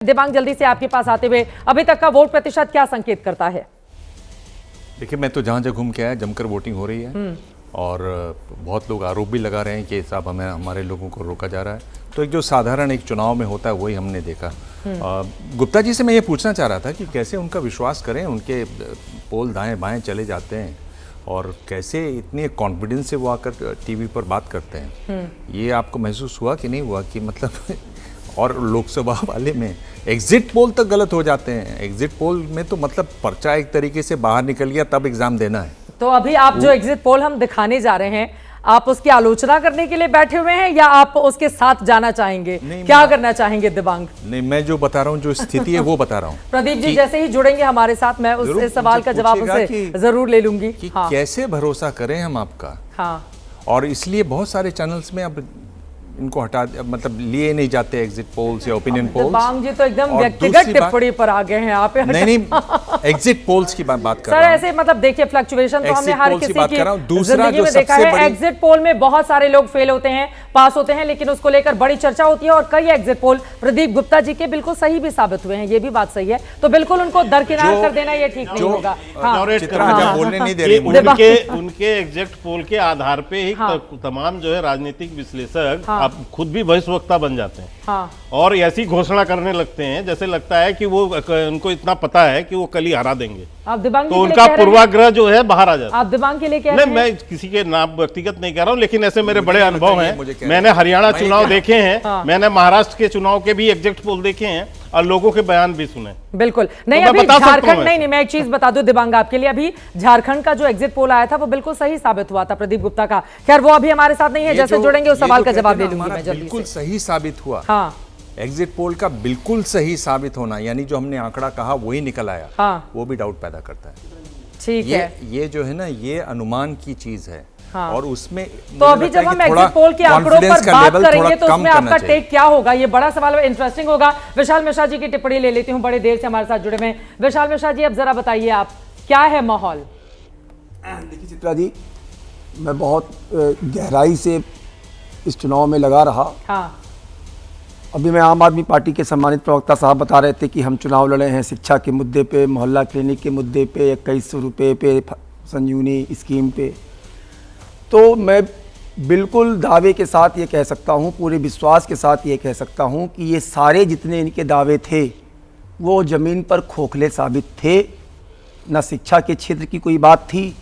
दिबांग, जल्दी से आपके पास आते हुए अभी तक का वोट प्रतिशत क्या संकेत करता है? देखिए, मैं तो जहाँ जहाँ घूम के आया, जमकर वोटिंग हो रही है और बहुत लोग आरोप भी लगा रहे हैं कि साहब हमारे लोगों को रोका जा रहा है। तो एक जो साधारण एक चुनाव में होता है वही हमने देखा। गुप्ता जी से मैं ये पूछना चाह रहा था कि कैसे उनका विश्वास करें, उनके पोल दाएं बाएं चले जाते हैं और कैसे इतने कॉन्फिडेंस से वो आकर टीवी पर बात करते हैं। ये आपको महसूस हुआ कि नहीं हुआ कि मतलब और लोकसभा वाले में एग्जिट पोल तक गलत हो जाते हैं। एग्जिट पोल में तो मतलब पर्चा एक तरीके से बाहर निकल गया तब एग्जाम देना है। तो अभी आप जो एग्जिट पोल हम दिखाने जा रहे हैं, आप उसकी आलोचना करने के लिए बैठे हुए हैं या आप उसके साथ जाना चाहेंगे? क्या करना चाहेंगे दिबांग? नहीं, मैं जो बता रहा हूँ, जो स्थिति है वो बता रहा हूँ। प्रदीप जी जैसे ही जुड़ेंगे हमारे साथ, मैं उस सवाल का जवाब उनसे जरूर ले लूंगी कि कैसे भरोसा करें हम आपका। हाँ, और इसलिए बहुत सारे चैनल्स में अब इनको हटा, मतलब लिए नहीं जाते एग्जिट पोल्स या ओपिनियन पोल्स। दिबांग जी तो एकदम व्यक्तिगत टिप्पणी पर आ गए हैं आप। नहीं, एग्जिट पोल्स की बात कर सर, रहा हूं। ऐसे मतलब देखिए, फ्लक्चुएशन तो हमने हर किसी की दूसरा जिंदगी में देखा है। एग्जिट पोल में बहुत सारे लोग फेल होते हैं, पास होते हैं, लेकिन उसको लेकर बड़ी चर्चा होती है और कई एग्जिट पोल प्रदीप गुप्ता जी के बिल्कुल सही भी साबित हुए हैं। ये भी बात सही है, तो बिल्कुल उनको दरकिनार कर देना ये ठीक नहीं होगा। बोलने नहीं दे रही। उनके एग्जिट पोल के आधार पे ही तमाम जो है राजनीतिक विश्लेषक आप खुद भी भविष्यवक्ता बन जाते हैं। और ऐसी घोषणा करने लगते हैं जैसे लगता है कि वो उनको इतना पता है कि वो कल ही हरा देंगे। आप दिबांग तो उनका पूर्वाग्रह जो है बाहर आ जाता है। आप दिबांग के लिए कह रहे हैं? मैं किसी के नाम व्यक्तिगत नहीं कह रहा हूं, लेकिन ऐसे मेरे बड़े अनुभव हैं। मैंने हरियाणा चुनाव देखे हैं, मैंने महाराष्ट्र के चुनाव के भी एग्जिट पोल देखे हैं और लोगों के बयान भी सुने। बिल्कुल नहीं, अभी झारखंड नहीं, मैं एक चीज बता दूं दिबांग आपके लिए, अभी झारखंड का जो एग्जिट पोल आया था वो बिल्कुल सही साबित हुआ था प्रदीप गुप्ता का। खैर वो अभी हमारे साथ नहीं है, जैसे जुड़ेंगे उस सवाल का जवाब दे लूंगी मैं जल्दी। बिल्कुल सही साबित हुआ। एग्जिट पोल का बिल्कुल सही साबित होना, यानी जो हमने आंकड़ा कहा वही निकल आया, वो भी डाउट पैदा करता है। ठीक है, ये जो है ना, ये अनुमान की चीज है। और उसमें तो अभी जब हम एग्जिट पोल के आंकड़ों पर बात करेंगे तो उसमें आपका टेक क्या होगा? ये बड़ा सवाल है, इंटरेस्टिंग होगा। विशाल मिश्रा जी की टिप्पणी ले लेती हूँ, बड़े देर से हमारे साथ जुड़े हुए। विशाल मिश्रा जी, अब जरा बताइए आप, क्या है माहौल? देखिए चित्रा जी, मैं बहुत गहराई से इस चुनाव में लगा रहा। अभी मैं आम आदमी पार्टी के सम्मानित प्रवक्ता साहब बता रहे थे कि हम चुनाव लड़े हैं शिक्षा के मुद्दे पे, मोहल्ला क्लिनिक के मुद्दे पे, 2100 रुपये पे, संजीवनी स्कीम पे। तो मैं बिल्कुल दावे के साथ ये कह सकता हूँ, पूरे विश्वास के साथ ये कह सकता हूँ कि ये सारे जितने इनके दावे थे वो ज़मीन पर खोखले साबित थे। न शिक्षा के क्षेत्र की कोई बात थी,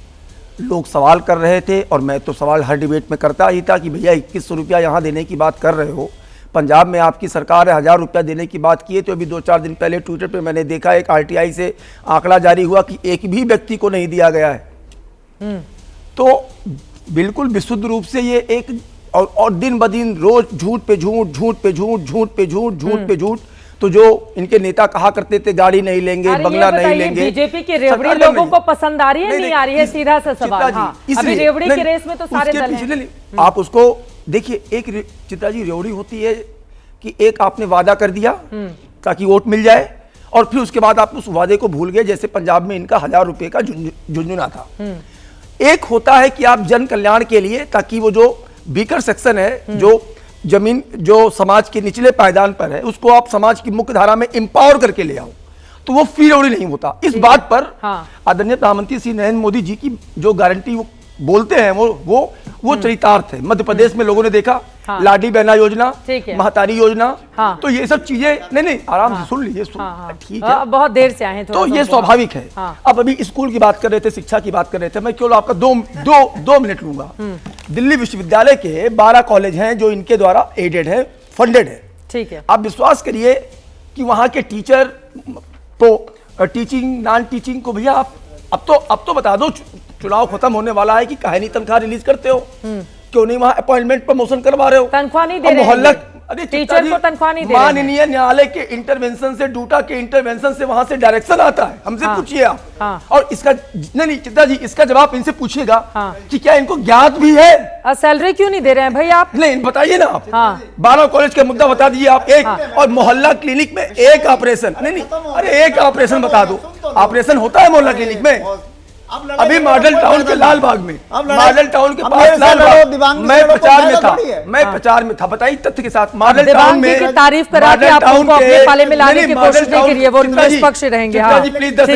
लोग सवाल कर रहे थे और मैं तो सवाल हर डिबेट में करता ही था कि भैया 2100 रुपया यहाँ देने की बात कर रहे हो, पंजाब में आपकी सरकार है 1000 रुपया देने की बात की है। तो अभी 2-4 दिन पहले ट्विटर पे मैंने देखा एक आरटीआई से आंकड़ा जारी हुआ कि एक भी व्यक्ति को नहीं दिया गया है। तो बिल्कुल विशुद्ध रूप से ये एक और दिन ब दिन रोज झूठ पे झूठ, झूठ पे झूठ, झूठ पे झूठ, झूठ पे झूठ। तो जो इनके नेता कहा करते थे गाड़ी नहीं लेंगे, बंगला नहीं लेंगे, बीजेपी की रेवड़ी लोगों को पसंद आ रही है, नहीं आ रही है? सीधा सा सवाल। अभी रेवड़ी की रेस में तो सारे दल हैं। आप उसको देखिए, एक चित्रा जी रेवड़ी होती है कि एक आपने वादा कर दिया ताकि वोट मिल जाए और फिर उसके बाद आप उस वादे को भूल गए, जैसे पंजाब में इनका 1000 रुपए का झुंझुना था। एक होता है कि आप जन कल्याण के लिए, ताकि वो जो वीकर सेक्शन है, जो जमीन जो समाज के निचले पायदान पर है, उसको आप समाज की मुख्य धारा में एम्पावर करके ले आओ, तो वो फ्री रेवड़ी नहीं होता। इस बात पर आदरणीय प्रधानमंत्री श्री नरेंद्र मोदी जी की जो गारंटी वो बोलते हैं वो चरितार्थ है। मध्य प्रदेश में लोगों ने देखा, लाडी बहना योजना, महतारी योजना, तो ये सब चीजें नहीं आराम से सुन लीजिए, ठीक है, बहुत देर से आए, तो ये स्वाभाविक है। अब अभी स्कूल की बात कर रहे थे, शिक्षा की बात कर रहे थे, मैं केवल आपका दो मिनट लूंगा। दिल्ली विश्वविद्यालय के 12 कॉलेज हैं जो इनके द्वारा एडेड है, फंडेड है। ठीक है, आप विश्वास करिए कि वहां के टीचर तो टीचिंग नॉन टीचिंग को, भैया आप अब तो बता दो, चुनाव खत्म होने वाला है कि काहे तनख्वाह रिलीज करते हो? क्यों नहीं वहां अपॉइंटमेंट प्रमोशन करवा रहे हो? तनख्वाह नहीं दे रहे मोहल्ला, अरे टीचर को तनख्वाह नहीं दे रहे। माननीय न्यायालय के इंटरवेंशन से, डूटा के इंटरवेंशन से वहां से डायरेक्शन आता है, हमसे पूछिए आप। और इसका नहीं चित्रा जी, इसका जवाब इनसे पूछिएगा कि क्या इनको ज्ञात भी है सैलरी क्यों नहीं दे रहे हैं भाई आप? नहीं बताइए ना आप। 12 कॉलेज का मुद्दा बता दीजिए आप। एक और मोहल्ला क्लिनिक में एक ऑपरेशन, नहीं अरे एक ऑपरेशन बता दो, ऑपरेशन होता है मोहल्ला क्लिनिक में? अभी मॉडल टाउन के लाल बाग में, मॉडल टाउन के पास लाल बाग, मैं प्रचार में था, मैं प्रचार में था, बताइए तथ्य के साथ। मॉडल टाउन में तारीफ करा के आप उनको अपने पाले में लाने की कोशिश नहीं करिए, वो निष्पक्ष रहेंगे। हाँ प्लीज 10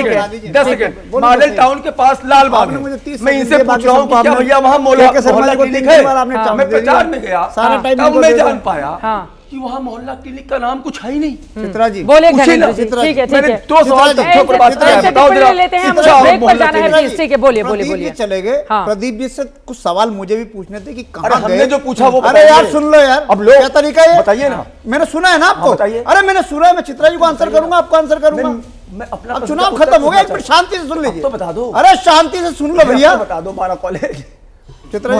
सेकंड। मॉडल टाउन के पास लाल बाग में मैं इनसे पूछ रहा हूँ कि क्या भैया वहाँ मोहल्ला क्लिनिक है? मैं प्रचार में गया तब मैं जान पाया कि वहाँ मोहल्ला क्लिनिक का नाम कुछ है ही नहीं। चित्रा जी बोले, ठीक है। मैंने 2 सवाल तथ्यों पर बात किया, लेते हैं, ब्रेक पर जाना है प्लीज। ठीक है, बोलिए। चले गए प्रदीप जी से कुछ सवाल मुझे भी पूछने थे कि कहाँ गए? हमने जो पूछा वो अरे यार सुन लो यार, अब लोग क्या तरीका है बताइए ना। मैंने सुना है ना आपको, अरे मैंने सुना है, मैं चित्रा जी को आंसर करूंगा, आपको आंसर करूंगा। मैं अपना अब चुनाव खत्म हो गया, एक मिनट शांति से सुन लीजिए। तो बता दो, अरे शांति से सुन लो भैया, बता दो। 12 कॉलेज चित्रा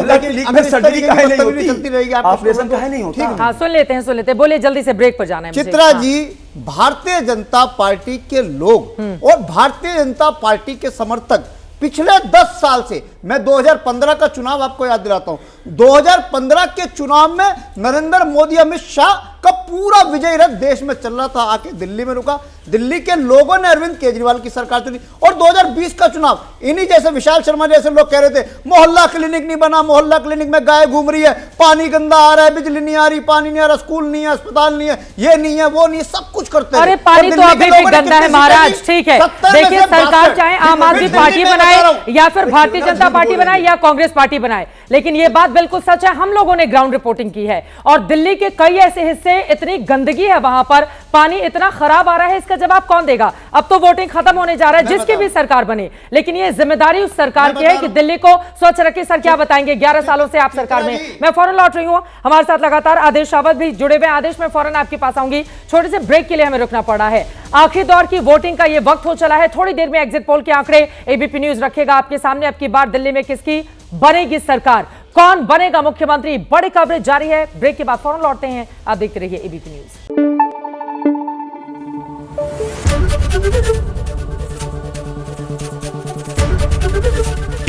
सर्जरी काहे नहीं होती, चलती रहेगी, ऑपरेशन काहे नहीं होता? हाँ सुन लेते हैं, बोलिए जल्दी से, ब्रेक पर जाना है। चित्रा जी, भारतीय जनता पार्टी के लोग और भारतीय जनता पार्टी के समर्थक पिछले 10 साल से, मैं 2015 का चुनाव आपको याद दिलाता हूं, 2015 के चुनाव में नरेंद्र मोदी अमित शाह का पूरा विजय रथ देश में चल रहा था, आके दिल्ली में रुका, दिल्ली के लोगों ने अरविंद केजरीवाल की सरकार चुनी। और 2020 का चुनाव इन्हीं जैसे विशाल शर्मा जैसे लोग कह रहे थे मोहल्ला क्लिनिक नहीं बना, मोहल्ला क्लिनिक में गाय घूम रही है, पानी गंदा आ रहा है, बिजली नहीं आ रही, पानी नहीं आ रहा, स्कूल नहीं है, अस्पताल नहीं है, ये नहीं है, वो नहीं है, सब कुछ करते हैं। अरे पानी तो अभी भी गंदा है महाराज। ठीक है, देखिए सरकार चाहे आम आदमी पार्टी बनाए या फिर भारतीय जनता पार्टी बनाए या कांग्रेस पार्टी बनाए, लेकिन ये बात बिल्कुल सच है, हम लोगों ने ग्राउंड रिपोर्टिंग की है और दिल्ली के कई ऐसे हिस्से इतनी गंदगी है, वहां पर पानी इतना खराब आ रहा है, इसका जवाब कौन देगा? अब तो वोटिंग खत्म होने जा रहा है, जिसकी भी सरकार बने, लेकिन ये जिम्मेदारी उस सरकार की है कि दिल्ली को स्वच्छ रखे। सर क्या बताएंगे, 11 सालों से आप सरकार में। मैं फौरन लौट रही हूं, हमारे साथ लगातार आदेश रावत भी जुड़े हुए। आदेश में फौरन आपके पास आऊंगी, छोटे से ब्रेक के लिए हमें रुकना पड़ा है। आखिरी दौर की वोटिंग का ये वक्त हो चला है, थोड़ी देर में एग्जिट पोल के आंकड़े एबीपी न्यूज रखेगा आपके सामने। अब की बार दिल्ली में किसकी बनेगी सरकार, कौन बनेगा मुख्यमंत्री, बड़ी कवरेज जारी है। ब्रेक के बाद फौरन लौटते हैं, आप देखते रहिए एबीपी न्यूज।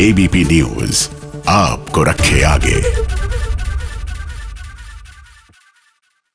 एबीपी न्यूज आपको रखे आगे।